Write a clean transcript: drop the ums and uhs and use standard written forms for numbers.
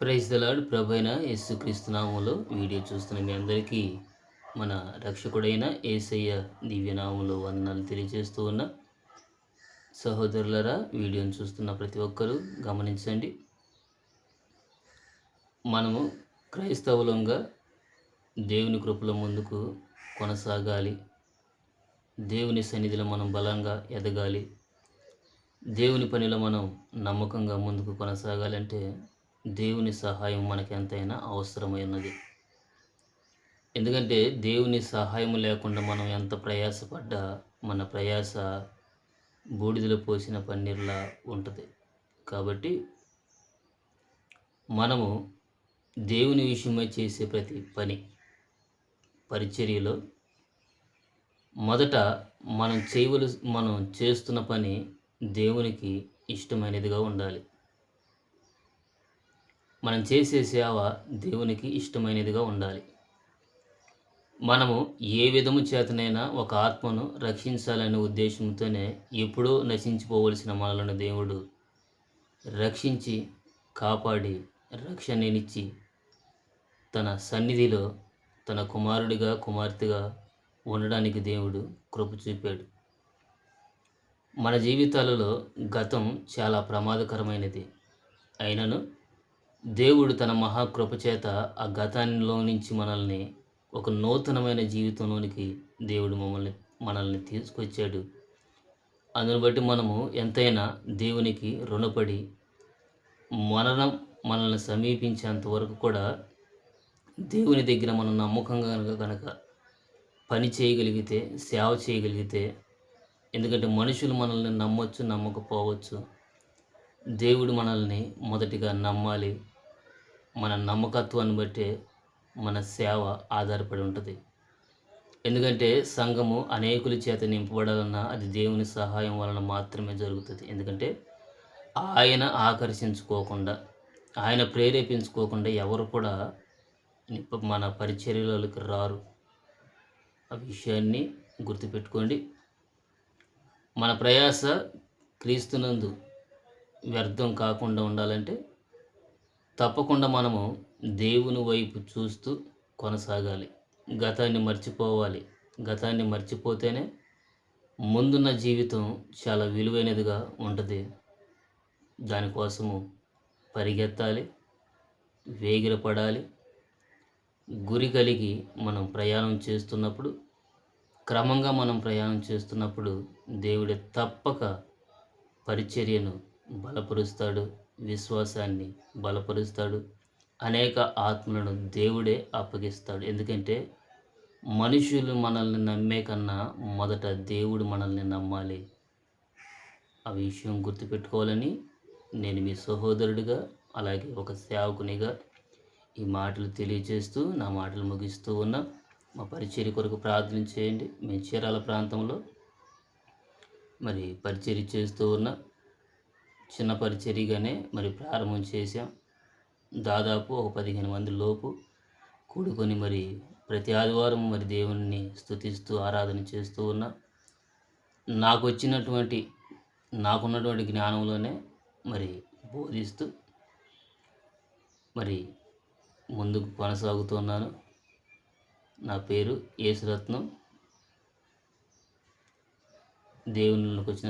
Praise the lord. ప్రభైన యేసుక్రీస్తు నామములో వీడియో చూస్తున్న మీ అందరికీ మన రక్షకుడైన యేసయ్య దివ్యనామంలో వందనాలు తెలియజేస్తూ ఉన్న సహోదరులరా, వీడియోను చూస్తున్న ప్రతి ఒక్కరూ గమనించండి. మనము క్రైస్తవులంగా దేవుని కృపలో ముందుకు కొనసాగాలి. దేవుని సన్నిధిలో మనం బలంగా ఎదగాలి. దేవుని పనిలో మనం నమ్మకంగా ముందుకు కొనసాగాలంటే దేవుని సహాయం మనకెంతైనా అవసరమై ఉన్నది. ఎందుకంటే దేవుని సహాయం లేకుండా మనం ఎంత ప్రయాసపడ్డా మన ప్రయాస బూడిదలో పోసిన పన్నీర్లా ఉంటుంది. కాబట్టి మనము దేవుని విషయమై చేసే ప్రతి పరిచర్యలో మొదట మనం చేస్తున్న పని దేవునికి ఇష్టమైనదిగా ఉండాలి. మనం చేసే సేవ దేవునికి ఇష్టమైనదిగా ఉండాలి. మనము ఏ విధము చేతనైనా ఒక ఆత్మను రక్షించాలనే ఉద్దేశంతోనే ఎప్పుడూ నశించిపోవలసిన మనలను దేవుడు రక్షించి కాపాడి రక్షణనిచ్చి తన సన్నిధిలో తన కుమారుడిగా కుమార్తెగా ఉండడానికి దేవుడు కృప చూపాడు. మన జీవితాలలో గతం చాలా ప్రమాదకరమైనది అయినను దేవుడు తన మహాకృప చేత ఆ గతంలో నుంచి మనల్ని ఒక నూతనమైన జీవితంలోనికి దేవుడు మనల్ని తీసుకొచ్చాడు. అందును బట్టి మనము ఎంతైనా దేవునికి రుణపడి మరణం మనల్ని సమీపించేంత వరకు కూడా దేవుని దగ్గర మనం నమ్మకంగా కనుక పని చేయగలిగితే, సేవ చేయగలిగితే, ఎందుకంటే మనుషులు మనల్ని నమ్మొచ్చు, నమ్మకపోవచ్చు. దేవుడు మనల్ని మొదటిగా నమ్మాలి. మన నమ్మకత్వాన్ని బట్టే మన సేవ ఆధారపడి ఉంటుంది. ఎందుకంటే సంఘము అనేకుల చేత నింపబడాలన్నా అది దేవుని సహాయం వలన మాత్రమే జరుగుతుంది. ఎందుకంటే ఆయన ఆకర్షించుకోకుండా, ఆయన ప్రేరేపించుకోకుండా ఎవరు కూడా మన పరిచర్యలోకి రారు. ఆ విషయాన్ని గుర్తుపెట్టుకోండి. మన ప్రయాస క్రీస్తునందు వ్యర్థం కాకుండా ఉండాలంటే తప్పకుండా మనము దేవుని వైపు చూస్తూ కొనసాగాలి. గతాన్ని మర్చిపోవాలి. గతాన్ని మర్చిపోతేనే ముందున్న జీవితం చాలా విలువైనదిగా ఉంటుంది. దానికోసము పరిగెత్తాలి, వేగిరపడాలి. గురి కలిగి మనం ప్రయాణం చేస్తున్నప్పుడు, క్రమంగా మనం ప్రయాణం చేస్తున్నప్పుడు దేవుడే తప్పక పరిచర్యను బలపరుస్తాడు, విశ్వాసాన్ని బలపరుస్తాడు, అనేక ఆత్మలను దేవుడే అప్పగిస్తాడు. ఎందుకంటే మనుషులు మనల్ని నమ్మే కన్నా మొదట దేవుడు మనల్ని నమ్మాలి. ఆ విషయం గుర్తుపెట్టుకోవాలని నేను మీ సహోదరుడిగా, అలాగే ఒక సేవకునిగా ఈ మాటలు తెలియజేస్తూ నా మాటలు ముగిస్తూ ఉన్నా. మా పరిచర్య కొరకు ప్రార్థన చేయండి. మేము చీరాల ప్రాంతంలో పరిచర్య చేస్తూ ఉన్నా. చిన్న పరిచర్యగానే ప్రారంభం చేశాం. దాదాపు ఒక 15 మంది లోపు కూడుకొని ప్రతి ఆదివారం దేవుణ్ణి స్తుతిస్తూ ఆరాధన చేస్తూ ఉన్నా. నాకున్నటువంటి జ్ఞానంలోనే బోధిస్తూ ముందుకు కొనసాగుతున్నాను. నా పేరు యేసురత్నం. దేవునిలోకి వచ్చిన